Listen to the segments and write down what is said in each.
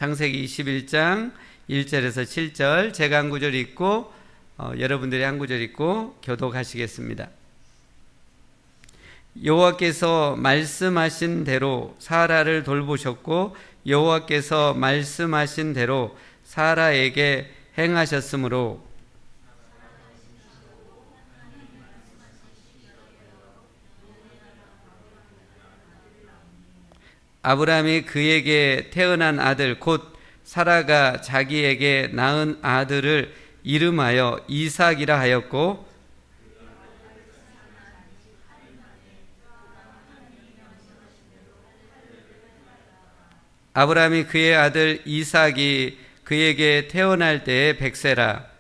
창세기 21장 1절에서 7절 제가 한 구절 읽고 여러분들이 한 구절 읽고 교독하시겠습니다. 여호와께서 말씀하신 대로 사라를 돌보셨고 여호와께서 말씀하신 대로 사라에게 행하셨으므로 아브라함이 그에게 태어난 아들 곧 사라가 자기에게 낳은 아들을 이름하여 이삭이라 하였고 아브라함이 그의 아들 이삭이 그에게 태어날 때에 100세라.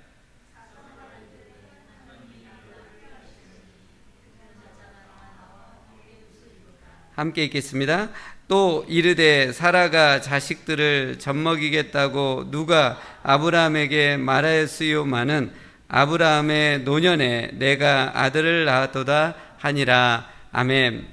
함께 읽겠습니다. 또 이르되 사라가 자식들을 젖먹이겠다고 누가 아브라함에게 말하였으요마는 아브라함의 노년에 내가 아들을 낳았도다 하니라. 아멘.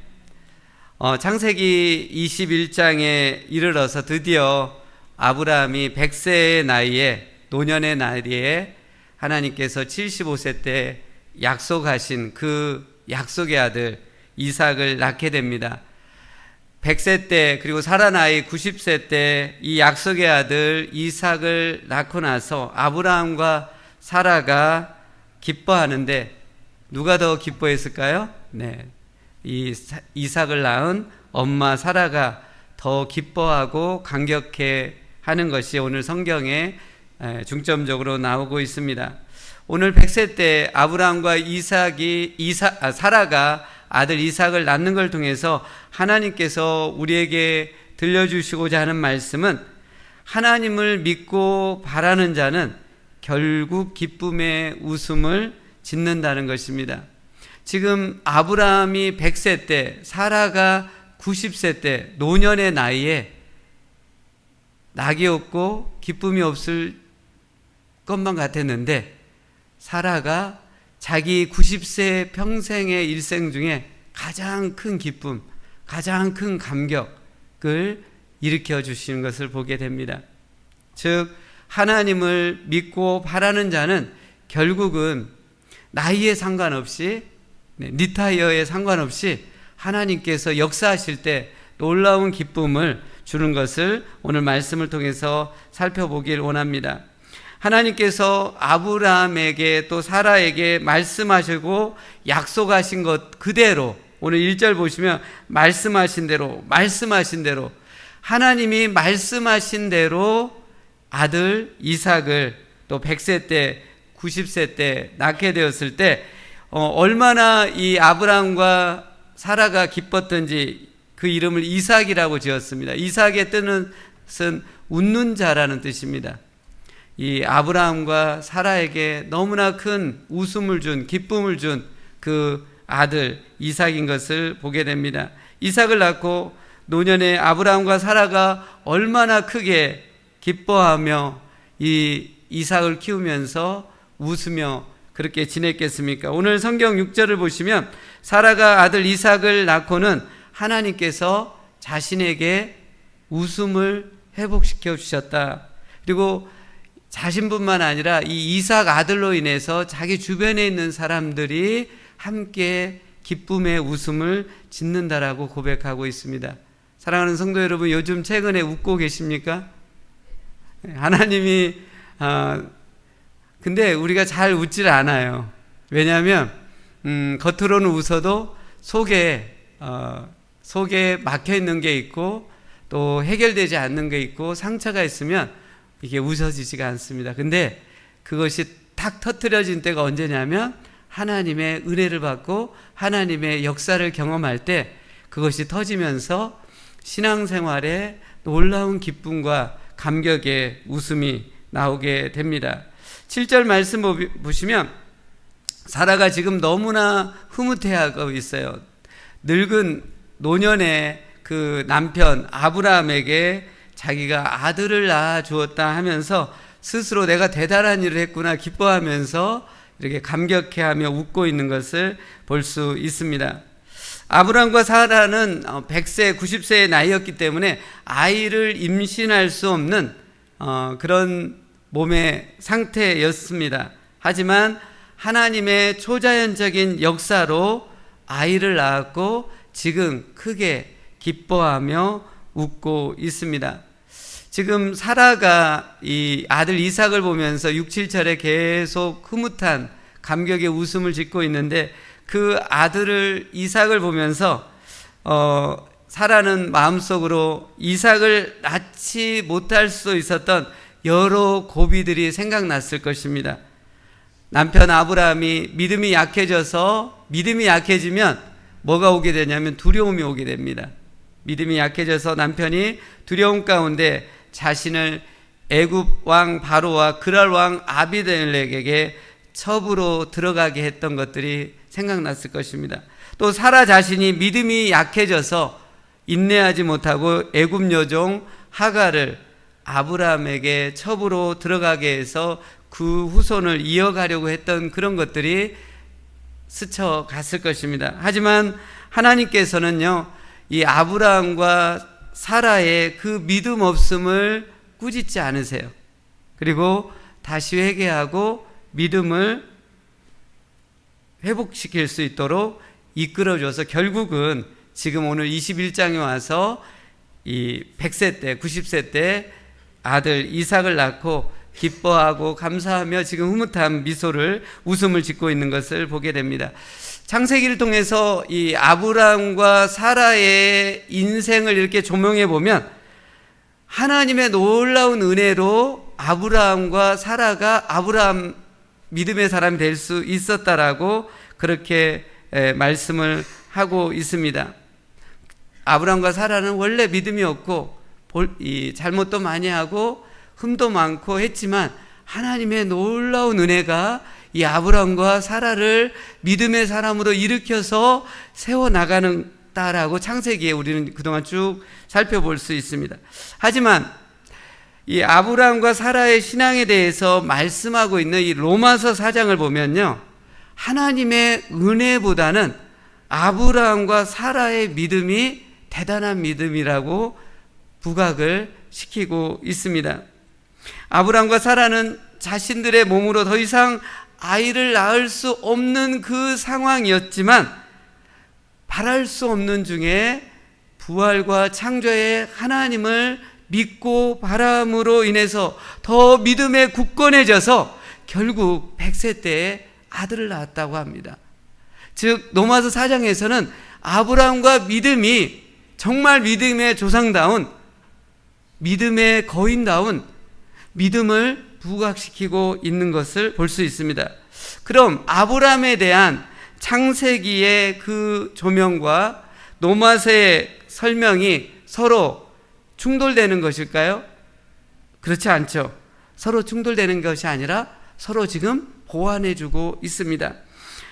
창세기 21장에 이르러서 드디어 아브라함이 100세의 나이에 노년의 나이에 하나님께서 75세 때 약속하신 그 약속의 아들 이삭을 낳게 됩니다. 100세 때 그리고 사라 나이 90세 때 이 약속의 아들 이삭을 낳고 나서 아브라함과 사라가 기뻐하는데 누가 더 기뻐했을까요? 네, 이 이삭을 낳은 엄마 사라가 더 기뻐하고 감격해 하는 것이 오늘 성경에 중점적으로 나오고 있습니다. 오늘 100세 때 아브라함과 사라가 아들 이삭을 낳는 걸 통해서 하나님께서 우리에게 들려주시고자 하는 말씀은 하나님을 믿고 바라는 자는 결국 기쁨의 웃음을 짓는다는 것입니다. 지금 아브라함이 100세 때 사라가 90세 때 노년의 나이에 낙이 없고 기쁨이 없을 것만 같았는데 사라가 자기 90세 평생의 일생 중에 가장 큰 기쁨, 가장 큰 감격을 일으켜 주시는 것을 보게 됩니다. 즉 하나님을 믿고 바라는 자는 결국은 나이에 상관없이 리타이어에 상관없이 하나님께서 역사하실 때 놀라운 기쁨을 주는 것을 오늘 말씀을 통해서 살펴보길 원합니다. 하나님께서 아브라함에게 또 사라에게 말씀하시고 약속하신 것 그대로 오늘 1절 보시면 말씀하신 대로 하나님이 말씀하신 대로 아들 이삭을 또 100세 때 90세 때 낳게 되었을 때 얼마나 이 아브라함과 사라가 기뻤던지 그 이름을 이삭이라고 지었습니다. 이삭의 뜻은 웃는 자라는 뜻입니다. 이 아브라함과 사라에게 너무나 큰 웃음을 준 기쁨을 준 그 아들 이삭인 것을 보게 됩니다. 이삭을 낳고 노년에 아브라함과 사라가 얼마나 크게 기뻐하며 이 이삭을 키우면서 웃으며 그렇게 지냈겠습니까? 오늘 성경 6절을 보시면 사라가 아들 이삭을 낳고는 하나님께서 자신에게 웃음을 회복시켜 주셨다. 그리고 자신뿐만 아니라 이 이삭 아들로 인해서 자기 주변에 있는 사람들이 함께 기쁨의 웃음을 짓는다라고 고백하고 있습니다. 사랑하는 성도 여러분, 요즘 최근에 웃고 계십니까? 하나님이 근데 우리가 잘 웃질 않아요. 왜냐하면 겉으로는 웃어도 속에 막혀 있는 게 있고 또 해결되지 않는 게 있고 상처가 있으면 이게 웃어지지가 않습니다. 근데 그것이 탁 터뜨려진 때가 언제냐면 하나님의 은혜를 받고 하나님의 역사를 경험할 때 그것이 터지면서 신앙생활에 놀라운 기쁨과 감격의 웃음이 나오게 됩니다. 7절 말씀 보시면 사라가 지금 너무나 흐뭇해하고 있어요. 늙은 노년의 그 남편 아브라함에게 자기가 아들을 낳아 주었다 하면서 스스로 내가 대단한 일을 했구나 기뻐하면서 이렇게 감격해하며 웃고 있는 것을 볼 수 있습니다. 아브라함과 사라는 100세, 90세의 나이였기 때문에 아이를 임신할 수 없는 그런 몸의 상태였습니다. 하지만 하나님의 초자연적인 역사로 아이를 낳았고 지금 크게 기뻐하며 웃고 있습니다. 지금 사라가 이 아들 이삭을 보면서 6, 7절에 계속 흐뭇한 감격의 웃음을 짓고 있는데, 그 아들을 이삭을 보면서 사라는 마음속으로 이삭을 낳지 못할 수 있었던 여러 고비들이 생각났을 것입니다. 남편 아브라함이 믿음이 약해지면 뭐가 오게 되냐면 두려움이 오게 됩니다. 믿음이 약해져서 남편이 두려움 가운데 자신을 애굽 왕 바로와 그랄 왕 아비멜렉에게 첩으로 들어가게 했던 것들이 생각났을 것입니다. 또 사라 자신이 믿음이 약해져서 인내하지 못하고 애굽 여종 하갈을 아브라함에게 첩으로 들어가게 해서 그 후손을 이어가려고 했던 그런 것들이 스쳐갔을 것입니다. 하지만 하나님께서는요, 이 아브라함과 사라의 그 믿음 없음을 꾸짖지 않으세요. 그리고 다시 회개하고 믿음을 회복시킬 수 있도록 이끌어줘서 결국은 지금 오늘 21장에 와서 이 100세 때, 90세 때 아들 이삭을 낳고 기뻐하고 감사하며 지금 흐뭇한 웃음을 짓고 있는 것을 보게 됩니다. 창세기를 통해서 이 아브라함과 사라의 인생을 이렇게 조명해 보면 하나님의 놀라운 은혜로 아브라함과 사라가 아브라함 믿음의 사람이 될 수 있었다라고 그렇게 말씀을 하고 있습니다. 아브라함과 사라는 원래 믿음이 없고 잘못도 많이 하고 흠도 많고 했지만 하나님의 놀라운 은혜가 이 아브라함과 사라를 믿음의 사람으로 일으켜서 세워나가는다라고 창세기에 우리는 그동안 쭉 살펴볼 수 있습니다. 하지만 이 아브라함과 사라의 신앙에 대해서 말씀하고 있는 이 로마서 4장을 보면요, 하나님의 은혜보다는 아브라함과 사라의 믿음이 대단한 믿음이라고 부각을 시키고 있습니다. 아브라함과 사라는 자신들의 몸으로 더 이상 아이를 낳을 수 없는 그 상황이었지만 바랄 수 없는 중에 부활과 창조의 하나님을 믿고 바람으로 인해서 더 믿음에 굳건해져서 결국 100세 때에 아들을 낳았다고 합니다. 즉 로마서 4장에서는 아브라함과 믿음이 정말 믿음의 조상다운, 믿음의 거인다운 믿음을 부각시키고 있는 것을 볼 수 있습니다. 그럼 아브라함에 대한 창세기의 그 조명과 로마서의 설명이 서로 충돌되는 것일까요? 그렇지 않죠. 서로 충돌되는 것이 아니라 서로 지금 보완해주고 있습니다.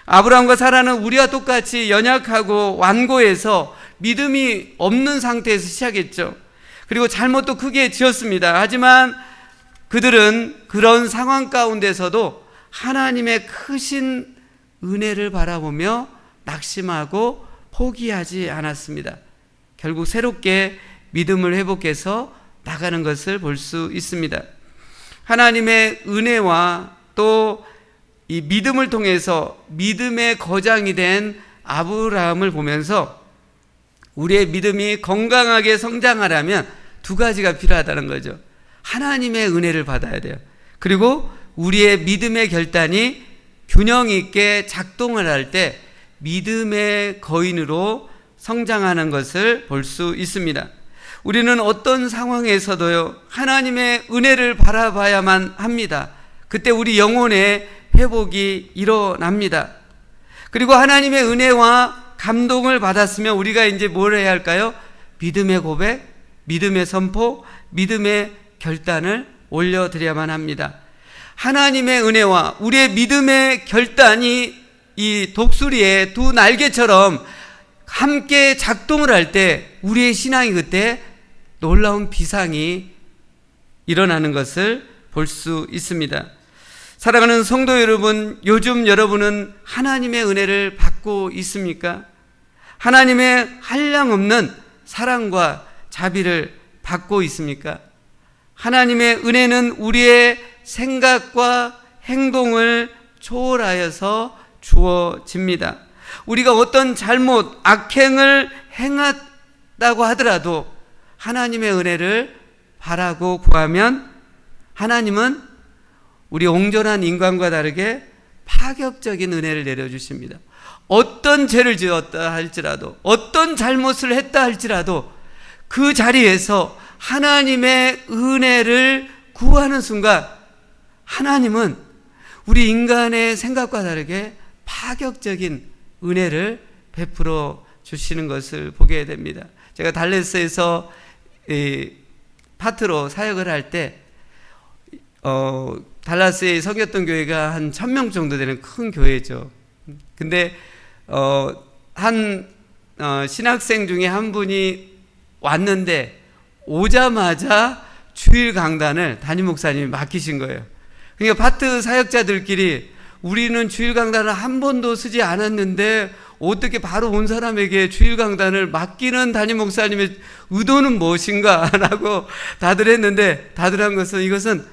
아브라함과 사라는 우리와 똑같이 연약하고 완고해서 믿음이 없는 상태에서 시작했죠. 그리고 잘못도 크게 지었습니다. 하지만 그들은 그런 상황 가운데서도 하나님의 크신 은혜를 바라보며 낙심하고 포기하지 않았습니다. 결국 새롭게 믿음을 회복해서 나가는 것을 볼 수 있습니다. 하나님의 은혜와 또 이 믿음을 통해서 믿음의 거장이 된 아브라함을 보면서 우리의 믿음이 건강하게 성장하려면 두 가지가 필요하다는 거죠. 하나님의 은혜를 받아야 돼요. 그리고 우리의 믿음의 결단이 균형 있게 작동을 할 때 믿음의 거인으로 성장하는 것을 볼 수 있습니다. 우리는 어떤 상황에서도요, 하나님의 은혜를 바라봐야만 합니다. 그때 우리 영혼의 회복이 일어납니다. 그리고 하나님의 은혜와 감동을 받았으면 우리가 이제 뭘 해야 할까요? 믿음의 고백, 믿음의 선포, 믿음의 결단을 올려드려야만 합니다. 하나님의 은혜와 우리의 믿음의 결단이 이 독수리의 두 날개처럼 함께 작동을 할 때 우리의 신앙이 그때 놀라운 비상이 일어나는 것을 볼 수 있습니다. 사랑하는 성도 여러분, 요즘 여러분은 하나님의 은혜를 받고 있습니까? 하나님의 한량없는 사랑과 자비를 받고 있습니까? 하나님의 은혜는 우리의 생각과 행동을 초월하여서 주어집니다. 우리가 어떤 잘못, 악행을 행했다고 하더라도 하나님의 은혜를 바라고 구하면 하나님은 우리 온전한 인간과 다르게 파격적인 은혜를 내려주십니다. 어떤 죄를 지었다 할지라도, 어떤 잘못을 했다 할지라도 그 자리에서 하나님의 은혜를 구하는 순간 하나님은 우리 인간의 생각과 다르게 파격적인 은혜를 베풀어 주시는 것을 보게 됩니다. 제가 달레스에서 파트로 사역을 할 때 달라스에 섬겼던 교회가 한 1000명 정도 되는 큰 교회죠. 근데 신학생 중에 한 분이 왔는데 오자마자 주일 강단을 담임 목사님이 맡기신 거예요. 그러니까 파트 사역자들끼리 우리는 주일 강단을 한 번도 쓰지 않았는데 어떻게 바로 온 사람에게 주일 강단을 맡기는 담임 목사님의 의도는 무엇인가 라고 다들 했는데, 다들 한 것은 이것은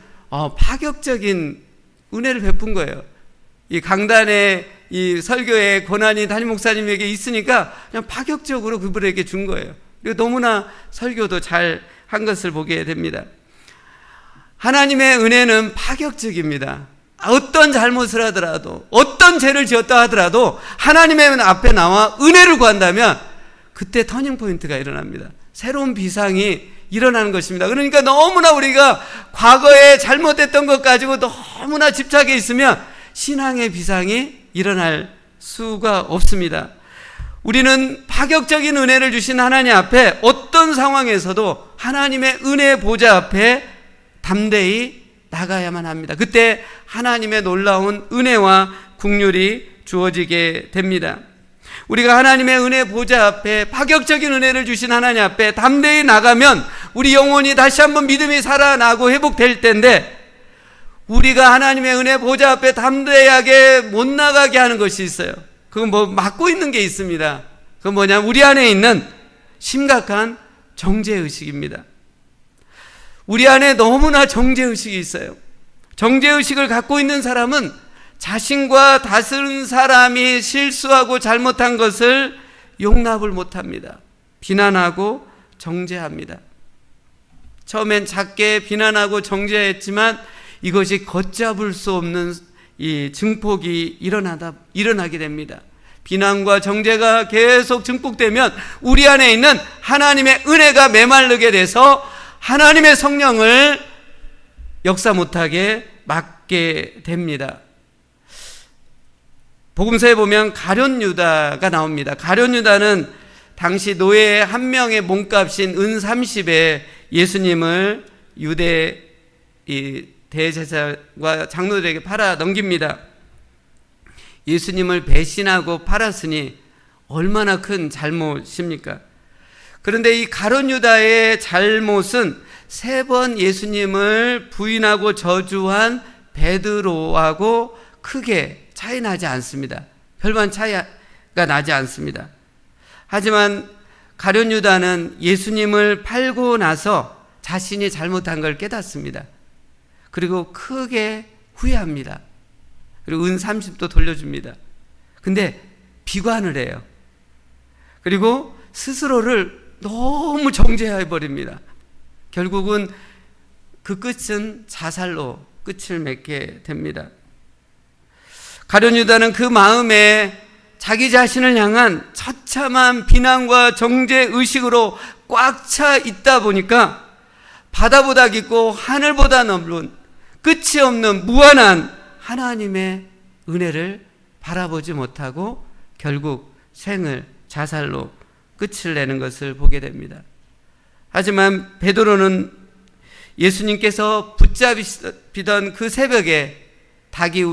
파격적인 은혜를 베푼 거예요. 이 강단에 이 설교의 권한이 담임 목사님에게 있으니까 그냥 파격적으로 그분에게 준 거예요. 그리고 너무나 설교도 잘 한 것을 보게 됩니다. 하나님의 은혜는 파격적입니다. 어떤 잘못을 하더라도, 어떤 죄를 지었다 하더라도 하나님의 앞에 나와 은혜를 구한다면 그때 터닝포인트가 일어납니다. 새로운 비상이 일어나는 것입니다. 그러니까 너무나 우리가 과거에 잘못했던 것 가지고 너무나 집착해 있으면 신앙의 비상이 일어날 수가 없습니다. 우리는 파격적인 은혜를 주신 하나님 앞에 어떤 상황에서도 하나님의 은혜 보좌 앞에 담대히 나가야만 합니다. 그때 하나님의 놀라운 은혜와 긍휼이 주어지게 됩니다. 우리가 하나님의 은혜 보좌 앞에, 파격적인 은혜를 주신 하나님 앞에 담대히 나가면 우리 영혼이 다시 한번 믿음이 살아나고 회복될 텐데, 우리가 하나님의 은혜 보좌 앞에 담대하게 못 나가게 하는 것이 있어요. 그건 막고 있는 게 있습니다. 그건 뭐냐면 우리 안에 있는 심각한 정죄의식입니다. 우리 안에 너무나 정죄의식이 있어요. 정죄의식을 갖고 있는 사람은 자신과 다른 사람이 실수하고 잘못한 것을 용납을 못합니다. 비난하고 정죄합니다. 처음엔 작게 비난하고 정죄했지만 이것이 걷잡을 수 없는 이 증폭이 일어나게 됩니다. 비난과 정죄가 계속 증폭되면 우리 안에 있는 하나님의 은혜가 메마르게 돼서 하나님의 성령을 역사 못하게 막게 됩니다. 복음서에 보면 가룟 유다가 나옵니다. 가룟 유다는 당시 노예 한 명의 몸값인 은 30에 예수님을 유대 대제사장과 장로들에게 팔아 넘깁니다. 예수님을 배신하고 팔았으니 얼마나 큰 잘못입니까? 그런데 이 가룟 유다의 잘못은 3번 예수님을 부인하고 저주한 베드로하고 크게 차이 나지 않습니다. 별반 차이가 나지 않습니다. 하지만 가룟 유다는 예수님을 팔고 나서 자신이 잘못한 걸 깨닫습니다. 그리고 크게 후회합니다. 그리고 은 30도 돌려줍니다. 근데 비관을 해요. 그리고 스스로를 너무 정죄해버립니다. 결국은 그 끝은 자살로 끝을 맺게 됩니다. 가룟 유다는 그 마음에 자기 자신을 향한 처참한 비난과 정죄의식으로 꽉 차 있다 보니까 바다보다 깊고 하늘보다 넓은 끝이 없는 무한한 하나님의 은혜를 바라보지 못하고 결국 생을 자살로 끝을 내는 것을 보게 됩니다. 하지만 베드로는 예수님께서 붙잡히던 그 새벽에 닭이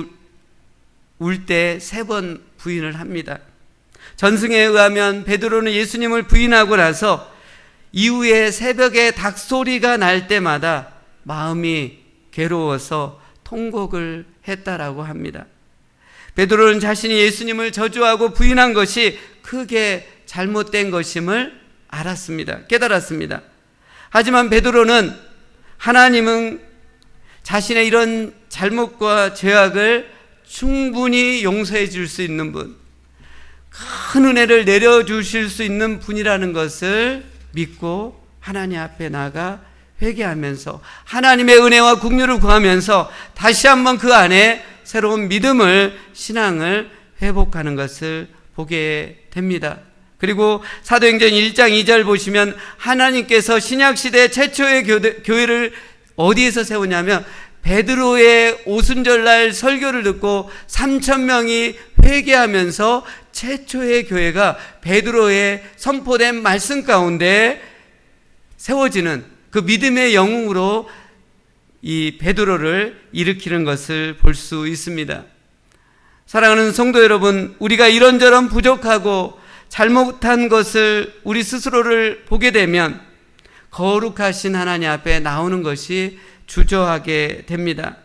울 때 3번 부인을 합니다. 전승에 의하면 베드로는 예수님을 부인하고 나서 이후에 새벽에 닭 소리가 날 때마다 마음이 괴로워서 통곡을 했다라고 합니다. 베드로는 자신이 예수님을 저주하고 부인한 것이 크게 잘못된 것임을 알았습니다. 깨달았습니다. 하지만 베드로는 하나님은 자신의 이런 잘못과 죄악을 충분히 용서해 줄 수 있는 분, 큰 은혜를 내려주실 수 있는 분이라는 것을 믿고 하나님 앞에 나가 회개하면서 하나님의 은혜와 긍휼을 구하면서 다시 한번 그 안에 새로운 믿음을, 신앙을 회복하는 것을 보게 됩니다. 그리고 사도행전 1장 2절 보시면 하나님께서 신약시대 최초의 교회를 어디에서 세우냐면 베드로의 오순절날 설교를 듣고 3,000명이 회개하면서 최초의 교회가 베드로의 선포된 말씀 가운데 세워지는 그 믿음의 영웅으로 이 베드로를 일으키는 것을 볼 수 있습니다. 사랑하는 성도 여러분, 우리가 이런저런 부족하고 잘못한 것을 우리 스스로를 보게 되면 거룩하신 하나님 앞에 나오는 것이 주저하게 됩니다.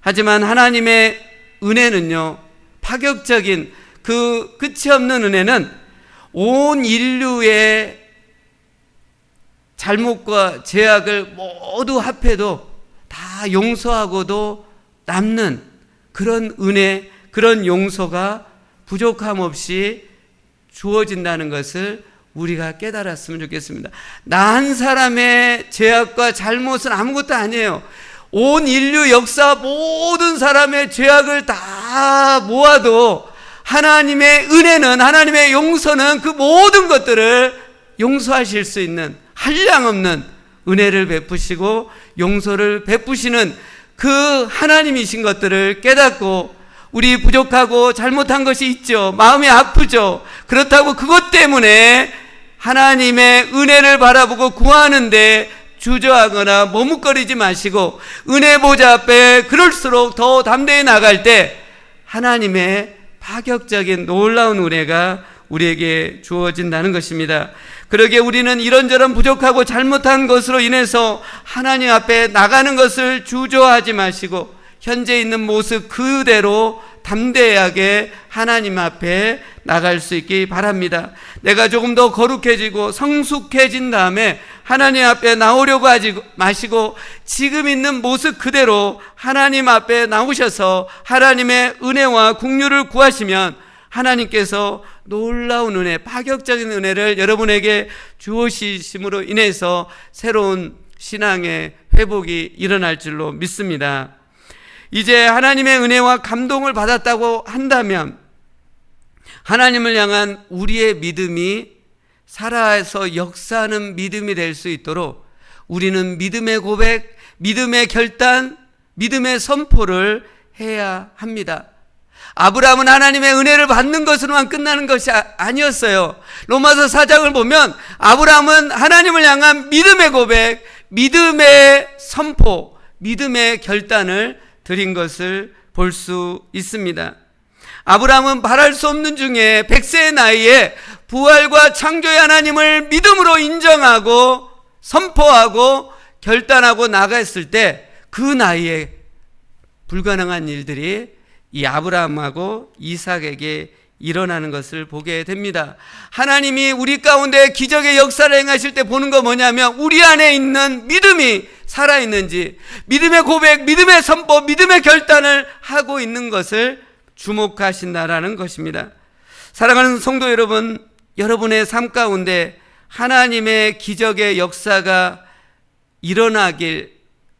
하지만 하나님의 은혜는요, 파격적인 그 끝이 없는 은혜는 온 인류의 잘못과 죄악을 모두 합해도 다 용서하고도 남는 그런 은혜, 그런 용서가 부족함 없이 주어진다는 것을 우리가 깨달았으면 좋겠습니다. 나 한 사람의 죄악과 잘못은 아무것도 아니에요. 온 인류 역사 모든 사람의 죄악을 다 모아도 하나님의 은혜는, 하나님의 용서는 그 모든 것들을 용서하실 수 있는 한량없는 은혜를 베푸시고 용서를 베푸시는 그 하나님이신 것들을 깨닫고, 우리 부족하고 잘못한 것이 있죠. 마음이 아프죠. 그렇다고 그것 때문에 하나님의 은혜를 바라보고 구하는데 주저하거나 머뭇거리지 마시고 은혜 보좌 앞에 그럴수록 더 담대히 나갈 때 하나님의 파격적인 놀라운 은혜가 우리에게 주어진다는 것입니다. 그러기에 우리는 이런저런 부족하고 잘못한 것으로 인해서 하나님 앞에 나가는 것을 주저하지 마시고 현재 있는 모습 그대로 담대하게 하나님 앞에 나갈 수 있기 바랍니다. 내가 조금 더 거룩해지고 성숙해진 다음에 하나님 앞에 나오려고 하지 마시고 지금 있는 모습 그대로 하나님 앞에 나오셔서 하나님의 은혜와 긍휼을 구하시면 하나님께서 놀라운 은혜, 파격적인 은혜를 여러분에게 주시심으로 인해서 새로운 신앙의 회복이 일어날 줄로 믿습니다. 이제 하나님의 은혜와 감동을 받았다고 한다면 하나님을 향한 우리의 믿음이 살아서 역사하는 믿음이 될 수 있도록 우리는 믿음의 고백, 믿음의 결단, 믿음의 선포를 해야 합니다. 아브라함은 하나님의 은혜를 받는 것으로만 끝나는 것이 아니었어요. 로마서 4장을 보면 아브라함은 하나님을 향한 믿음의 고백, 믿음의 선포, 믿음의 결단을 드린 것을 볼 수 있습니다. 아브라함은 바랄 수 없는 중에 100세의 나이에 부활과 창조의 하나님을 믿음으로 인정하고 선포하고 결단하고 나갔을 때 그 나이에 불가능한 일들이 이 아브라함하고 이삭에게 일어나는 것을 보게 됩니다. 하나님이 우리 가운데 기적의 역사를 행하실 때 보는 거 뭐냐면 우리 안에 있는 믿음이 살아있는지, 믿음의 고백, 믿음의 선포, 믿음의 결단을 하고 있는 것을 주목하신다라는 것입니다. 사랑하는 성도 여러분, 여러분의 삶 가운데 하나님의 기적의 역사가 일어나길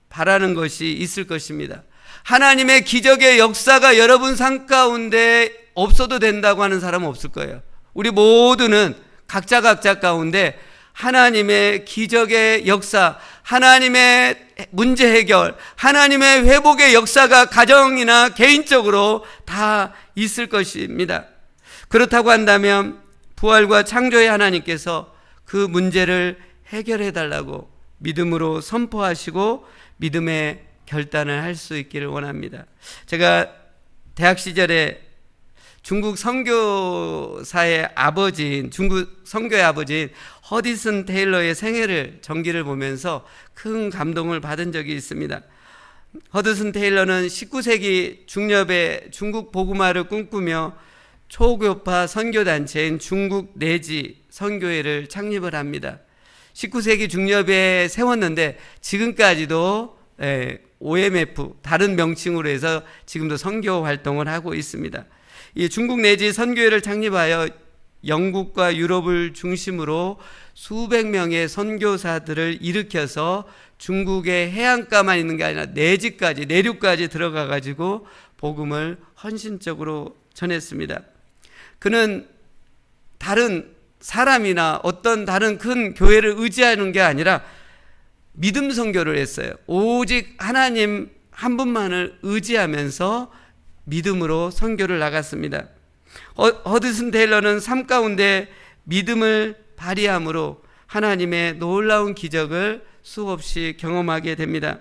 바라는 것이 있을 것입니다. 하나님의 기적의 역사가 여러분 삶 가운데 없어도 된다고 하는 사람은 없을 거예요. 우리 모두는 각자 가운데 하나님의 기적의 역사, 하나님의 문제 해결, 하나님의 회복의 역사가 가정이나 개인적으로 다 있을 것입니다. 그렇다고 한다면 부활과 창조의 하나님께서 그 문제를 해결해 달라고 믿음으로 선포하시고 믿음의 결단을 할 수 있기를 원합니다. 제가 대학 시절에 중국 선교사의 아버지인, 중국 선교의 아버지인 허디슨 테일러의 생애를 전기를 보면서 큰 감동을 받은 적이 있습니다. 허드슨 테일러는 19세기 중엽에 중국 복음화를 꿈꾸며 초교파 선교단체인 중국 내지 선교회를 창립을 합니다. 19세기 중엽에 세웠는데 지금까지도 OMF 다른 명칭으로 해서 지금도 선교 활동을 하고 있습니다. 이 중국 내지 선교회를 창립하여 영국과 유럽을 중심으로 수백 명의 선교사들을 일으켜서 중국의 해안가만 있는 게 아니라 내지까지 내륙까지 들어가 가지고 복음을 헌신적으로 전했습니다. 그는 다른 사람이나 어떤 다른 큰 교회를 의지하는 게 아니라 믿음 선교를 했어요. 오직 하나님 한 분만을 의지하면서 믿음으로 선교를 나갔습니다. 허드슨 테일러는 삶 가운데 믿음을 발휘함으로 하나님의 놀라운 기적을 수없이 경험하게 됩니다.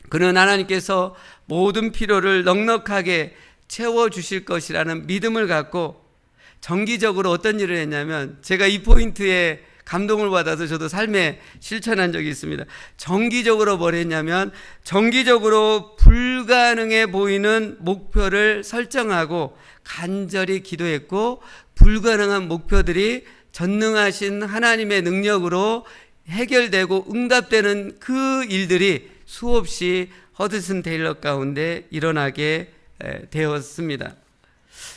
그는 하나님께서 모든 필요를 넉넉하게 채워주실 것이라는 믿음을 갖고 정기적으로 어떤 일을 했냐면, 제가 이 포인트에 감동을 받아서 저도 삶에 실천한 적이 있습니다. 정기적으로 뭘 했냐면, 정기적으로 불가능해 보이는 목표를 설정하고 간절히 기도했고, 불가능한 목표들이 전능하신 하나님의 능력으로 해결되고 응답되는 그 일들이 수없이 허드슨 테일러 가운데 일어나게 되었습니다.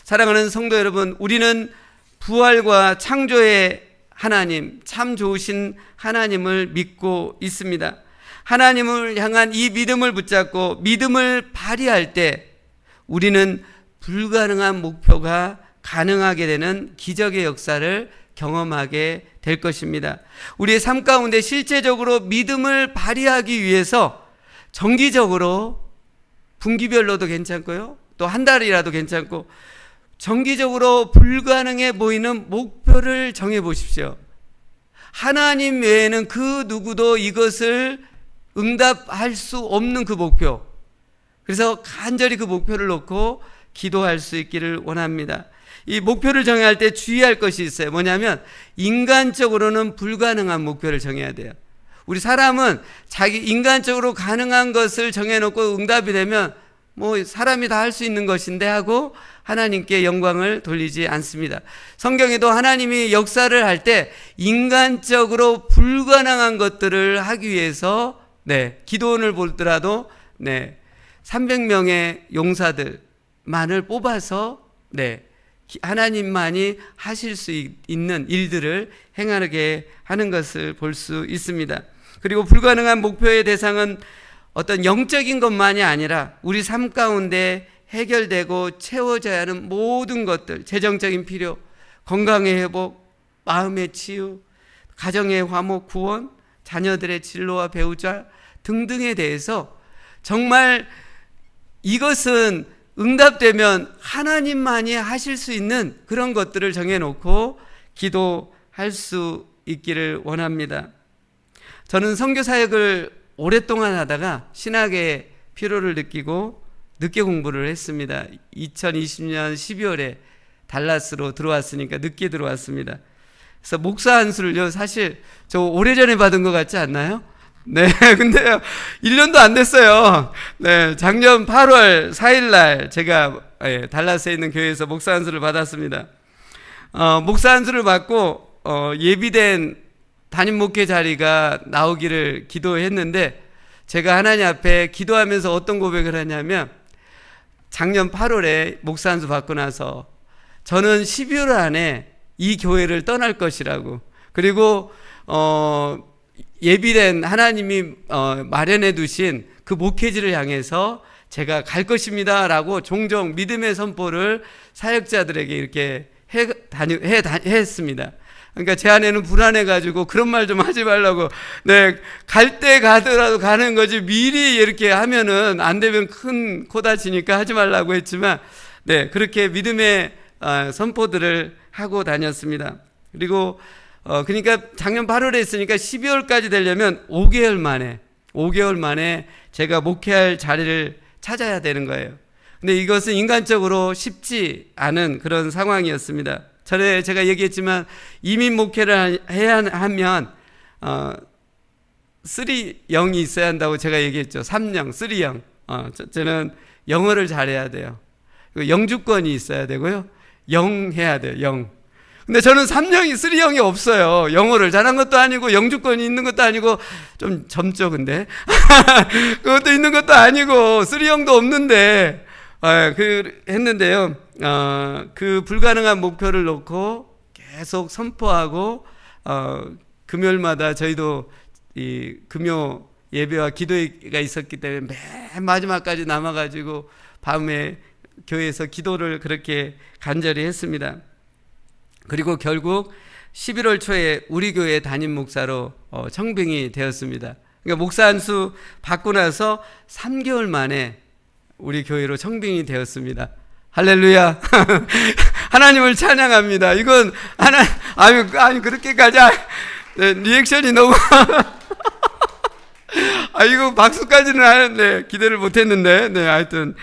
사랑하는 성도 여러분, 우리는 부활과 창조의 하나님, 참 좋으신 하나님을 믿고 있습니다. 하나님을 향한 이 믿음을 붙잡고 믿음을 발휘할 때 우리는 불가능한 목표가 가능하게 되는 기적의 역사를 경험하게 될 것입니다. 우리의 삶 가운데 실제적으로 믿음을 발휘하기 위해서 정기적으로 분기별로도 괜찮고요, 또 한 달이라도 괜찮고 정기적으로 불가능해 보이는 목표를 정해 보십시오. 하나님 외에는 그 누구도 이것을 응답할 수 없는 그 목표, 그래서 간절히 그 목표를 놓고 기도할 수 있기를 원합니다. 이 목표를 정할 때 주의할 것이 있어요. 뭐냐면 인간적으로는 불가능한 목표를 정해야 돼요. 우리 사람은 자기 인간적으로 가능한 것을 정해놓고 응답이 되면 뭐 사람이 다 할 수 있는 것인데 하고 하나님께 영광을 돌리지 않습니다. 성경에도 하나님이 역사를 할 때 인간적으로 불가능한 것들을 하기 위해서 기도원을 보더라도 300명의 용사들만을 뽑아서 하나님만이 하실 수 있는 일들을 행하게 하는 것을 볼 수 있습니다. 그리고 불가능한 목표의 대상은 어떤 영적인 것만이 아니라 우리 삶 가운데 해결되고 채워져야 하는 모든 것들, 재정적인 필요, 건강의 회복, 마음의 치유, 가정의 화목, 구원, 자녀들의 진로와 배우자 등등에 대해서 정말 이것은 응답되면 하나님만이 하실 수 있는 그런 것들을 정해놓고 기도할 수 있기를 원합니다. 저는 선교 사역을 오랫동안 하다가 신학의 필요를 느끼고 늦게 공부를 했습니다. 2020년 12월에 달라스로 들어왔으니까 늦게 들어왔습니다. 그래서 목사 안수를요, 사실 저 오래전에 받은 것 같지 않나요? 근데요, 1년도 안 됐어요. 작년 8월 4일날 제가 달라스에 있는 교회에서 목사 안수를 받았습니다. 목사 안수를 받고 예비된 담임 목회 자리가 나오기를 기도했는데, 제가 하나님 앞에 기도하면서 어떤 고백을 하냐면, 작년 8월에 목사 안수 받고 나서 저는 12월 안에 이 교회를 떠날 것이라고, 그리고 예비된 하나님이 마련해 두신 그 목회지를 향해서 제가 갈 것입니다 라고 종종 믿음의 선포를 사역자들에게 이렇게 했습니다. 그러니까 제 안에는 불안해가지고 그런 말 좀 하지 말라고, 갈 때 가더라도 가는 거지 미리 이렇게 하면은 안 되면 큰 코 다치니까 하지 말라고 했지만, 그렇게 믿음의 선포들을 하고 다녔습니다. 그리고 그러니까 작년 8월에 했으니까 12월까지 되려면 5개월 만에 제가 목회할 자리를 찾아야 되는 거예요. 근데 이것은 인간적으로 쉽지 않은 그런 상황이었습니다. 전에 제가 얘기했지만 이민 목회를 해야 하면 3영이 있어야 한다고 제가 얘기했죠. 3영, 3영. 저는 영어를 잘해야 돼요. 영주권이 있어야 되고요. 영 해야 돼요. 영. 근데 저는 3영이 3영이 없어요. 영어를 잘한 것도 아니고 영주권이 있는 것도 아니고 좀 젊죠 근데 그것도 있는 것도 아니고 3영도 없는데 했는데요. 그 불가능한 목표를 놓고 계속 선포하고 금요일마다 저희도 이 금요 예배와 기도가 있었기 때문에 맨 마지막까지 남아가지고 밤에 교회에서 기도를 그렇게 간절히 했습니다. 그리고 결국 11월 초에 우리 교회 담임 목사로 청빙이 되었습니다. 그러니까 목사 안수 받고 나서 3개월 만에 우리 교회로 청빙이 되었습니다. 할렐루야. 하나님을 찬양합니다. 이건 아니 그렇게까지 네, 리액션이 너무 이거 박수까지는 하는데 기대를 못했는데 네 하여튼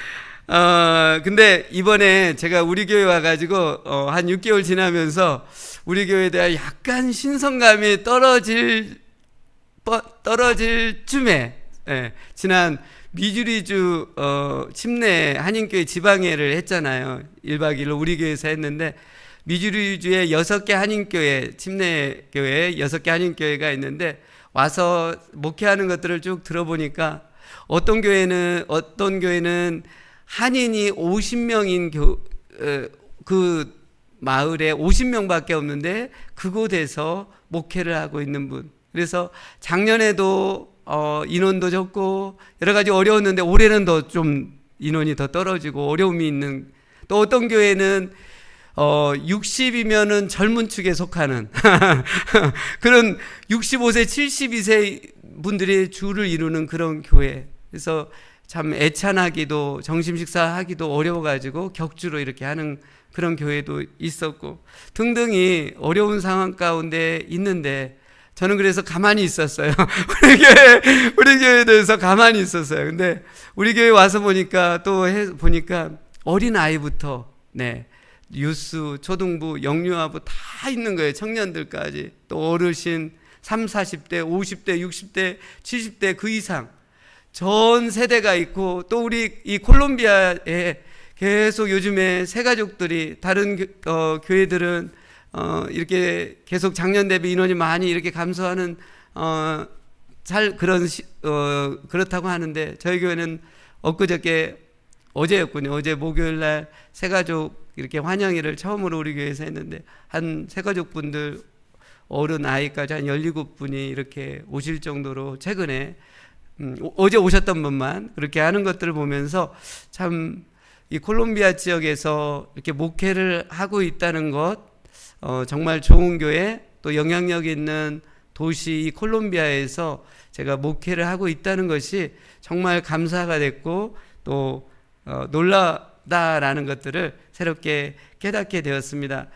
근데 이번에 제가 우리 교회 와가지고 한 6개월 지나면서 우리 교회에 대한 약간 신선감이 떨어질 쯤에 지난 미주리주 침례 한인교회 지방회를 했잖아요. 1박 2일로 우리 교회에서 했는데 미주리주에 6개 한인교회 침례교회 6개 한인교회가 있는데 와서 목회하는 것들을 쭉 들어보니까 어떤 교회는 한인이 50명인 그 마을에 50명밖에 없는데 그곳에서 목회를 하고 있는 분. 그래서 작년에도 인원도 적고 여러 가지 어려웠는데 올해는 더 좀 인원이 더 떨어지고 어려움이 있는, 또 어떤 교회는 60이면은 젊은 축에 속하는 그런 65세, 72세 분들이 주를 이루는 그런 교회. 그래서 참 애찬하기도 점심 식사하기도 어려워가지고 격주로 이렇게 하는 그런 교회도 있었고 등등이 어려운 상황 가운데 있는데 저는 그래서 가만히 있었어요. 우리 교회에 대해서 가만히 있었어요. 근데 우리 교회 와서 보니까 보니까 어린 아이부터 유스, 초등부, 영유아부 다 있는 거예요. 청년들까지. 또 어르신 30, 40대, 50대, 60대, 70대 그 이상 전 세대가 있고, 또 우리 이 콜롬비아에 계속 요즘에 새가족들이 다른 교회들은 이렇게 계속 작년 대비 인원이 많이 이렇게 감소하는 그렇다고 하는데 저희 교회는 어제였군요. 어제 목요일 날 새가족 이렇게 환영회를 처음으로 우리 교회에서 했는데 한 새가족 분들 어른 아이까지 한 17분이 이렇게 오실 정도로 최근에 어제 오셨던 분만 그렇게 하는 것들을 보면서 참 이 콜롬비아 지역에서 이렇게 목회를 하고 있다는 것, 정말 좋은 교회, 또 영향력 있는 도시 이 콜롬비아에서 제가 목회를 하고 있다는 것이 정말 감사가 됐고 또 놀라다라는 것들을 새롭게 깨닫게 되었습니다.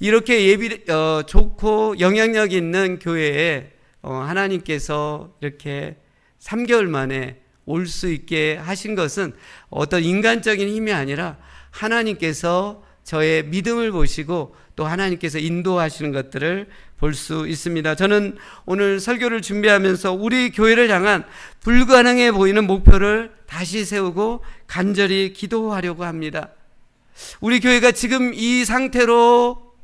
이렇게 좋고 영향력 있는 교회에 하나님께서 이렇게 3개월 만에 올 수 있게 하신 것은 어떤 인간적인 힘이 아니라 하나님께서 저의 믿음을 보시고 또 하나님께서 인도하시는 것들을 볼 수 있습니다. 저는 오늘 설교를 준비하면서 우리 교회를 향한 불가능해 보이는 목표를 다시 세우고 간절히 기도하려고 합니다. 우리 교회가 지금 이 상태로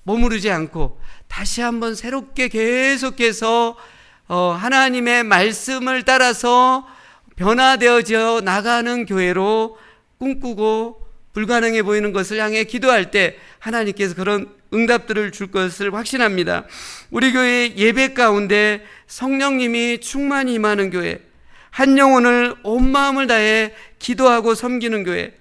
머무르지 않고 다시 한번 새롭게 계속해서 하나님의 말씀을 따라서 변화되어져 나가는 교회로 꿈꾸고 불가능해 보이는 것을 향해 기도할 때 하나님께서 그런 응답들을 줄 것을 확신합니다. 우리 교회 예배 가운데 성령님이 충만히 임하는 교회, 한 영혼을 온 마음을 다해 기도하고 섬기는 교회,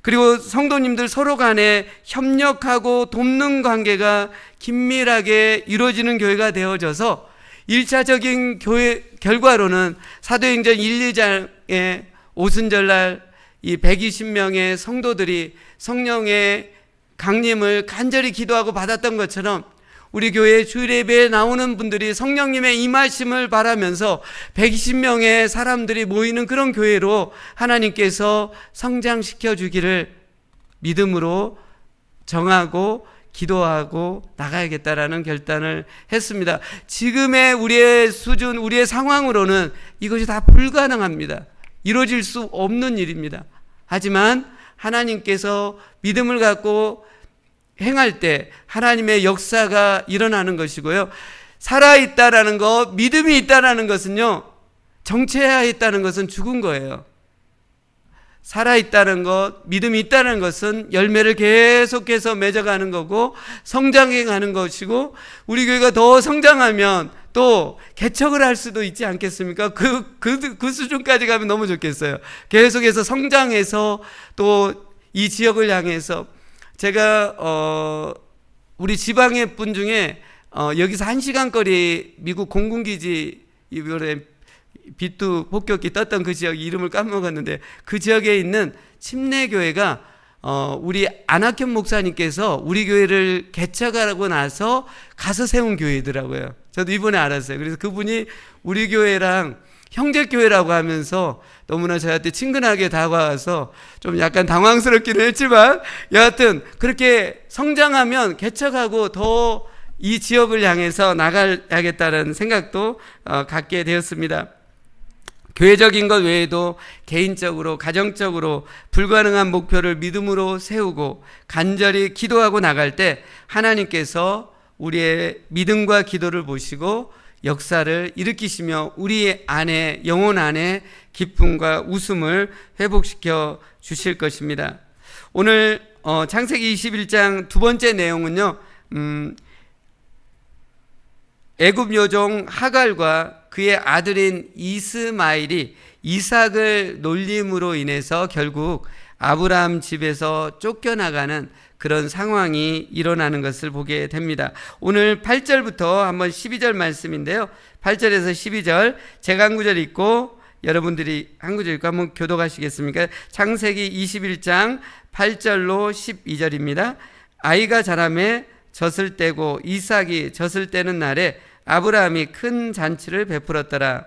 그리고 성도님들 서로 간에 협력하고 돕는 관계가 긴밀하게 이루어지는 교회가 되어져서 1차적인 교회 결과로는 사도행전 1, 2장의 오순절날 이 120명의 성도들이 성령의 강림을 간절히 기도하고 받았던 것처럼 우리 교회 주일 예배에 나오는 분들이 성령님의 임하심을 바라면서 120명의 사람들이 모이는 그런 교회로 하나님께서 성장시켜 주기를 믿음으로 정하고 기도하고 나가야겠다라는 결단을 했습니다. 지금의 우리의 수준, 우리의 상황으로는 이것이 다 불가능합니다. 이루어질 수 없는 일입니다. 하지만 하나님께서 믿음을 갖고 행할 때 하나님의 역사가 일어나는 것이고요. 살아있다라는 것, 믿음이 있다라는 것은요, 정체하에 있다는 것은 죽은 거예요. 살아있다는 것, 믿음이 있다는 것은 열매를 계속해서 맺어가는 거고 성장해 가는 것이고, 우리 교회가 더 성장하면 또 개척을 할 수도 있지 않겠습니까? 그 수준까지 가면 너무 좋겠어요. 계속해서 성장해서 또 이 지역을 향해서, 제가 우리 지방의 분 중에 여기서 1시간 거리 미국 공군기지 이번에 B2 폭격기 떴던 그 지역 이름을 까먹었는데, 그 지역에 있는 침례교회가 우리 안학현 목사님께서 우리 교회를 개척하고 나서 가서 세운 교회더라고요. 저도 이번에 알았어요. 그래서 그분이 우리 교회랑 형제교회라고 하면서 너무나 저한테 친근하게 다가와서 좀 약간 당황스럽기는 했지만, 여하튼 그렇게 성장하면 개척하고 더 이 지역을 향해서 나가야겠다는 생각도 갖게 되었습니다. 교회적인 것 외에도 개인적으로, 가정적으로 불가능한 목표를 믿음으로 세우고 간절히 기도하고 나갈 때 하나님께서 우리의 믿음과 기도를 보시고 역사를 일으키시며 우리 안에, 영혼 안에 기쁨과 웃음을 회복시켜 주실 것입니다. 오늘 창세기 21장 두 번째 내용은요, 애굽 여종 하갈과 그의 아들인 이스마엘이 이삭을 놀림으로 인해서 결국 아브라함 집에서 쫓겨나가는 그런 상황이 일어나는 것을 보게 됩니다. 오늘 8절부터 한번 12절 말씀인데요, 8절에서 12절 제가 한 구절 읽고 여러분들이 한 구절 읽고 한번 교독하시겠습니까? 창세기 21장 8절로 12절입니다. 아이가 자라매 젖을 떼고 이삭이 젖을 떼는 날에 아브라함이 큰 잔치를 베풀었더라.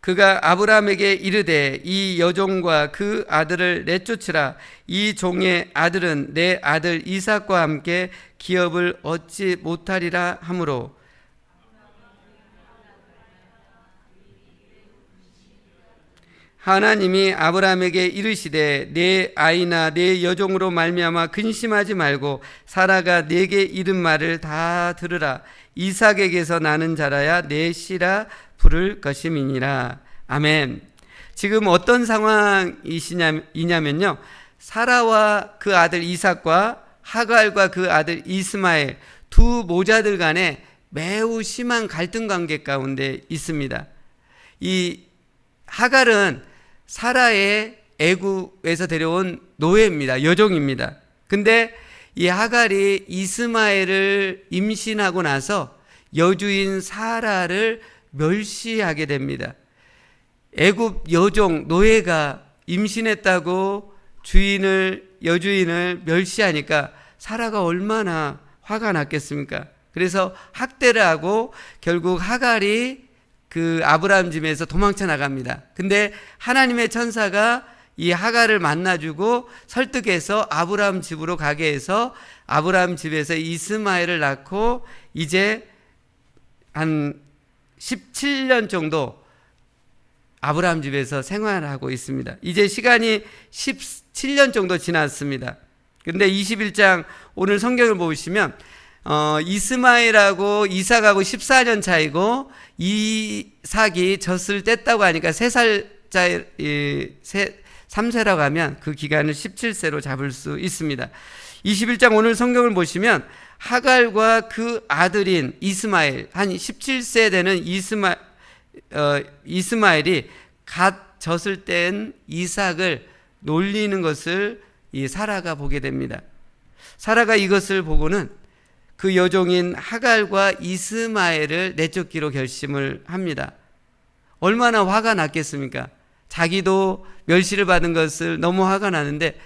그가 아브라함에게 이르되 이 여종과 그 아들을 내쫓으라. 이 종의 아들은 내 아들 이삭과 함께 기업을 얻지 못하리라 하므로 하나님이 아브라함에게 이르시되 내 아이나 내 여종으로 말미암아 근심하지 말고 사라가 내게 이른 말을 다 들으라. 이삭에게서 나는 자라야 내 씨라 부를 것임이니라. 아멘. 지금 어떤 상황이냐면요, 사라와 그 아들 이삭과 하갈과 그 아들 이스마엘 두 모자들 간에 매우 심한 갈등 관계 가운데 있습니다. 이 하갈은 사라의 애굽에서 데려온 노예입니다. 여종입니다. 근데 이 하갈이 이스마엘을 임신하고 나서 여주인 사라를 멸시하게 됩니다. 애굽 여종 노예가 임신했다고 여주인을 멸시하니까 사라가 얼마나 화가 났겠습니까? 그래서 학대를 하고 결국 하갈이 그 아브라함 집에서 도망쳐 나갑니다. 근데 하나님의 천사가 이 하갈을 만나주고 설득해서 아브라함 집으로 가게 해서 아브라함 집에서 이스마엘을 낳고 이제 한 17년 정도 아브라함 집에서 생활하고 있습니다. 이제 시간이 17년 정도 지났습니다. 근데 21장 오늘 성경을 보시면 이스마엘하고 이삭하고 14년 차이고 이삭이 젖을 뗐다고 하니까 3세라고 하면 그 기간을 17세로 잡을 수 있습니다. 21장 오늘 성경을 보시면 하갈과 그 아들인 이스마엘, 한 17세 되는 이스마엘이 갓 젖을 뗀 이삭을 놀리는 것을 이 사라가 보게 됩니다. 사라가 이것을 보고는 그 여종인 하갈과 이스마엘을 내쫓기로 결심을 합니다. 얼마나 화가 났겠습니까? 자기도 멸시를 받은 것을 너무 화가 나는데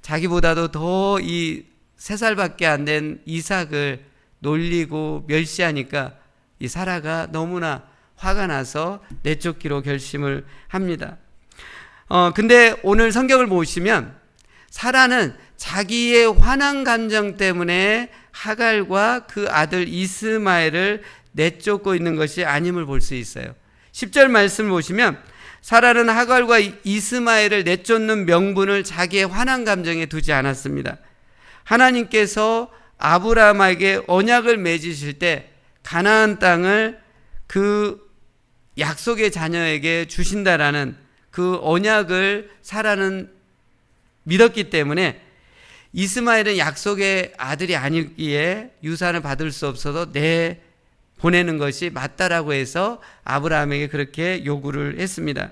자기보다도 더 이 3살밖에 안 된 이삭을 놀리고 멸시하니까 이 사라가 너무나 화가 나서 내쫓기로 결심을 합니다. 근데 오늘 성경을 보시면 사라는 자기의 화난 감정 때문에 하갈과 그 아들 이스마엘을 내쫓고 있는 것이 아님을 볼 수 있어요. 10절 말씀을 보시면 사라는 하갈과 이스마엘을 내쫓는 명분을 자기의 환한 감정에 두지 않았습니다. 하나님께서 아브라함에게 언약을 맺으실 때 가나안 땅을 그 약속의 자녀에게 주신다라는 그 언약을 사라는 믿었기 때문에 이스마엘은 약속의 아들이 아니기에 유산을 받을 수 없어도 보내는 것이 맞다라고 해서 아브라함에게 그렇게 요구를 했습니다.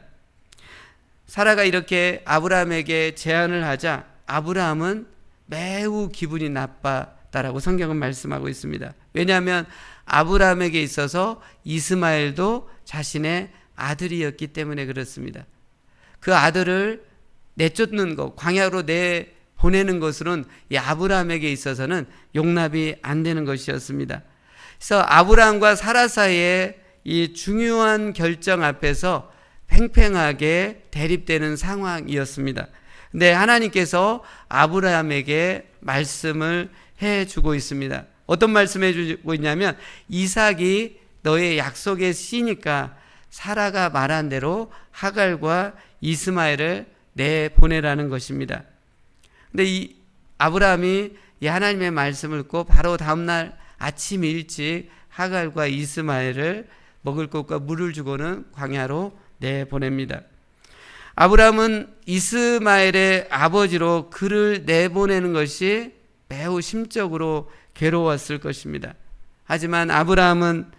사라가 이렇게 아브라함에게 제안을 하자 아브라함은 매우 기분이 나빴다라고 성경은 말씀하고 있습니다. 왜냐하면 아브라함에게 있어서 이스마엘도 자신의 아들이었기 때문에 그렇습니다. 그 아들을 내쫓는 것, 광야로 보내는 것으로는 이 아브라함에게 있어서는 용납이 안 되는 것이었습니다. 그래서 아브라함과 사라 사이에 이 중요한 결정 앞에서 팽팽하게 대립되는 상황이었습니다. 근데 하나님께서 아브라함에게 말씀을 해주고 있습니다. 어떤 말씀을 해주고 있냐면 이삭이 너의 약속의 씨니까 사라가 말한 대로 하갈과 이스마엘을 내보내라는 것입니다. 근데 이 아브라함이 이 하나님의 말씀을 듣고 바로 다음날 아침 일찍 하갈과 이스마엘을 먹을 것과 물을 주고는 광야로 내보냅니다. 아브라함은 이스마엘의 아버지로 그를 내보내는 것이 매우 심적으로 괴로웠을 것입니다. 하지만 아브라함은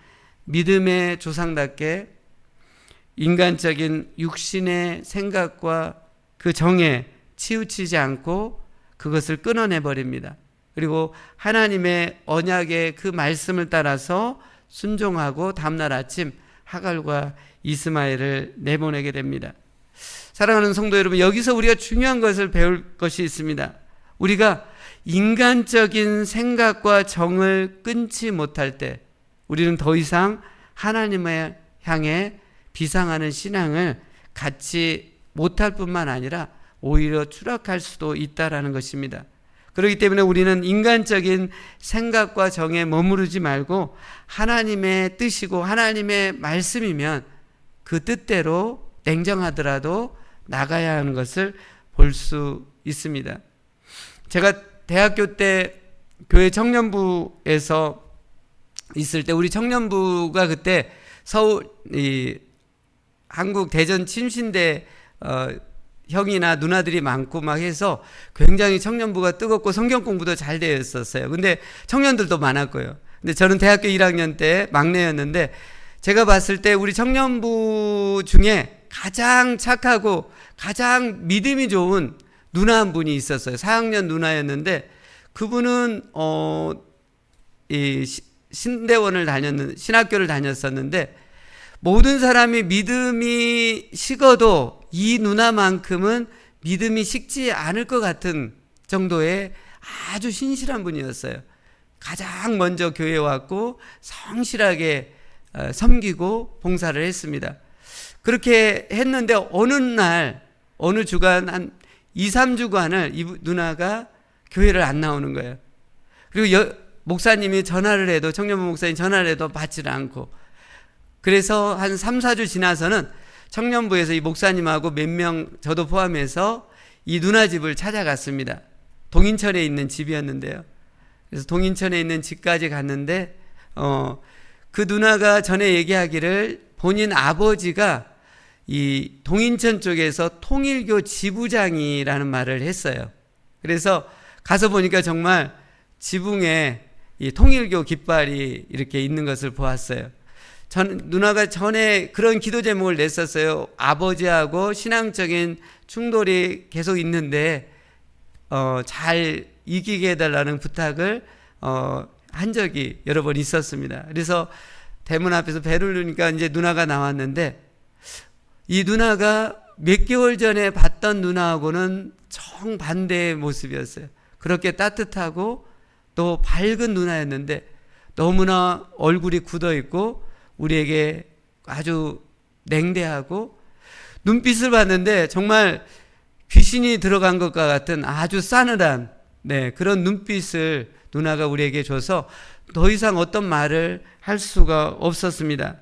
믿음의 조상답게 인간적인 육신의 생각과 그 정에 치우치지 않고 그것을 끊어내버립니다. 그리고 하나님의 언약의 그 말씀을 따라서 순종하고 다음날 아침 하갈과 이스마엘을 내보내게 됩니다. 사랑하는 성도 여러분, 여기서 우리가 중요한 것을 배울 것이 있습니다. 우리가 인간적인 생각과 정을 끊지 못할 때 우리는 더 이상 하나님을 향해 비상하는 신앙을 갖지 못할 뿐만 아니라 오히려 추락할 수도 있다라는 것입니다. 그렇기 때문에 우리는 인간적인 생각과 정에 머무르지 말고 하나님의 뜻이고 하나님의 말씀이면 그 뜻대로 냉정하더라도 나가야 하는 것을 볼 수 있습니다. 제가 대학교 때 교회 청년부에서 있을 때 우리 청년부가 그때 서울 한국 대전 침신대 형이나 누나들이 많고 막 해서 굉장히 청년부가 뜨겁고 성경 공부도 잘 되어 있었어요. 근데 청년들도 많았고요. 근데 저는 대학교 1학년 때 막내였는데 제가 봤을 때 우리 청년부 중에 가장 착하고 가장 믿음이 좋은 누나 한 분이 있었어요. 4학년 누나였는데 그분은 신학교를 다녔었는데 모든 사람이 믿음이 식어도 이 누나만큼은 믿음이 식지 않을 것 같은 정도의 아주 신실한 분이었어요. 가장 먼저 교회에 왔고 성실하게 섬기고 봉사를 했습니다. 그렇게 했는데 어느 주간 한 2, 3주간을 이 누나가 교회를 안 나오는 거예요. 그리고 목사님이 전화를 해도 청년부 목사님 전화를 해도 받지를 않고 그래서 한 3, 4주 지나서는 청년부에서 이 목사님하고 몇 명 저도 포함해서 이 누나 집을 찾아갔습니다. 동인천에 있는 집이었는데요. 그래서 동인천에 있는 집까지 갔는데 그 누나가 전에 얘기하기를 본인 아버지가 이 동인천 쪽에서 통일교 지부장이라는 말을 했어요. 그래서 가서 보니까 정말 지붕에 이 통일교 깃발이 이렇게 있는 것을 보았어요. 누나가 전에 그런 기도 제목을 냈었어요. 아버지하고 신앙적인 충돌이 계속 있는데 잘 이기게 해달라는 부탁을 한 적이 여러 번 있었습니다. 그래서 대문 앞에서 배를 누르니까 이제 누나가 나왔는데 이 누나가 몇 개월 전에 봤던 누나하고는 정반대의 모습이었어요. 그렇게 따뜻하고 또 밝은 누나였는데 너무나 얼굴이 굳어 있고 우리에게 아주 냉대하고 눈빛을 봤는데 정말 귀신이 들어간 것과 같은 아주 싸늘한 그런 눈빛을 누나가 우리에게 줘서 더 이상 어떤 말을 할 수가 없었습니다.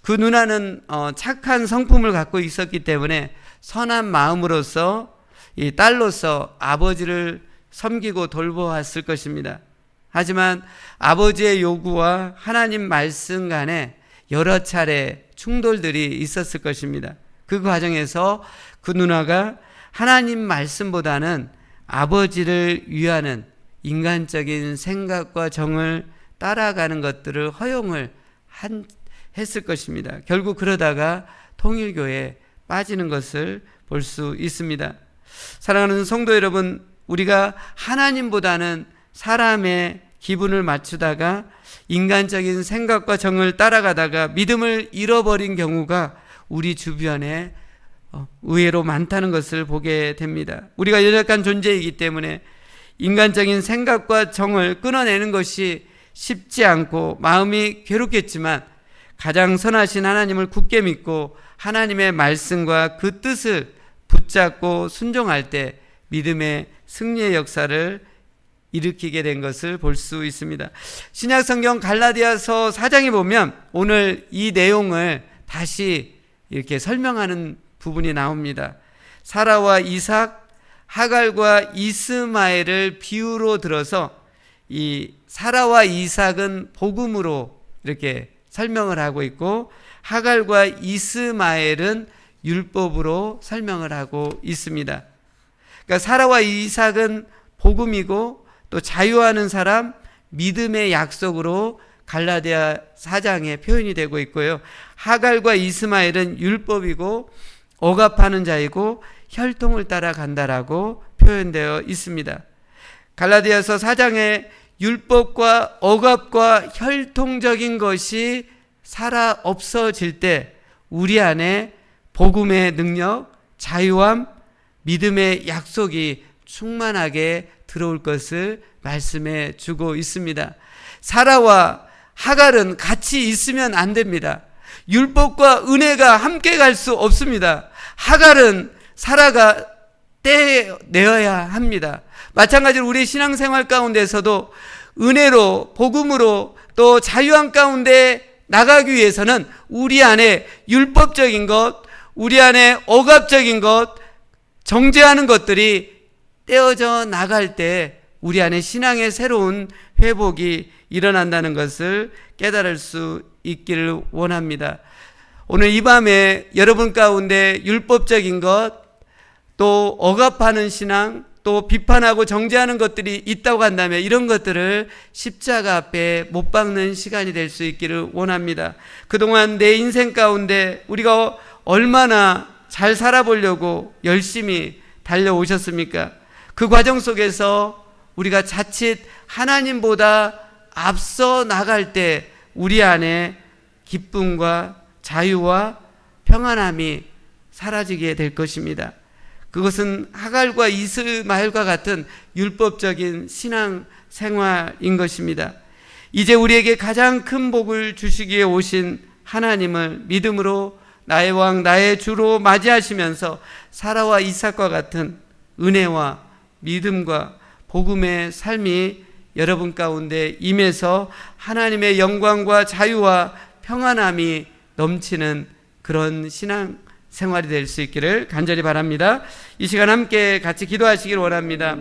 그 누나는 착한 성품을 갖고 있었기 때문에 선한 마음으로서 이 딸로서 아버지를 섬기고 돌보았을 것입니다. 하지만 아버지의 요구와 하나님 말씀 간에 여러 차례 충돌들이 있었을 것입니다. 그 과정에서 그 누나가 하나님 말씀보다는 아버지를 위하는 인간적인 생각과 정을 따라가는 것들을 허용을 했을 것입니다. 결국 그러다가 통일교에 빠지는 것을 볼 수 있습니다. 사랑하는 성도 여러분, 우리가 하나님보다는 사람의 기분을 맞추다가 인간적인 생각과 정을 따라가다가 믿음을 잃어버린 경우가 우리 주변에 의외로 많다는 것을 보게 됩니다. 우리가 연약한 존재이기 때문에 인간적인 생각과 정을 끊어내는 것이 쉽지 않고 마음이 괴롭겠지만 가장 선하신 하나님을 굳게 믿고 하나님의 말씀과 그 뜻을 붙잡고 순종할 때 믿음의 승리의 역사를 일으키게 된 것을 볼 수 있습니다. 신약성경 갈라디아서 4장에 보면 오늘 이 내용을 다시 이렇게 설명하는 부분이 나옵니다. 사라와 이삭, 하갈과 이스마엘을 비유로 들어서 이 사라와 이삭은 복음으로 이렇게 설명을 하고 있고 하갈과 이스마엘은 율법으로 설명을 하고 있습니다. 그러니까 사라와 이삭은 복음이고 또 자유하는 사람, 믿음의 약속으로 갈라디아 4장에 표현이 되고 있고요. 하갈과 이스마엘은 율법이고 억압하는 자이고 혈통을 따라간다라고 표현되어 있습니다. 갈라디아서 4장에 율법과 억압과 혈통적인 것이 살아 없어질 때 우리 안에 복음의 능력, 자유함, 믿음의 약속이 충만하게 들어올 것을 말씀해 주고 있습니다. 사라와 하갈은 같이 있으면 안 됩니다. 율법과 은혜가 함께 갈 수 없습니다. 하갈은 사라가 떼내어야 합니다. 마찬가지로 우리 신앙생활 가운데서도 은혜로 복음으로 또 자유함 가운데 나가기 위해서는 우리 안에 율법적인 것, 우리 안에 억압적인 것, 정죄하는 것들이 떼어져 나갈 때 우리 안에 신앙의 새로운 회복이 일어난다는 것을 깨달을 수 있기를 원합니다. 오늘 이 밤에 여러분 가운데 율법적인 것, 또 억압하는 신앙, 또 비판하고 정죄하는 것들이 있다고 한다면 이런 것들을 십자가 앞에 못 박는 시간이 될 수 있기를 원합니다. 그동안 내 인생 가운데 우리가 얼마나 잘 살아보려고 열심히 달려오셨습니까? 그 과정 속에서 우리가 자칫 하나님보다 앞서 나갈 때 우리 안에 기쁨과 자유와 평안함이 사라지게 될 것입니다. 그것은 하갈과 이스마엘과 같은 율법적인 신앙 생활인 것입니다. 이제 우리에게 가장 큰 복을 주시기에 오신 하나님을 믿음으로 나의 왕, 나의 주로 맞이하시면서 사라와 이삭과 같은 은혜와 믿음과 복음의 삶이 여러분 가운데 임해서 하나님의 영광과 자유와 평안함이 넘치는 그런 신앙 생활이 될 수 있기를 간절히 바랍니다. 이 시간 함께 같이 기도하시길 원합니다.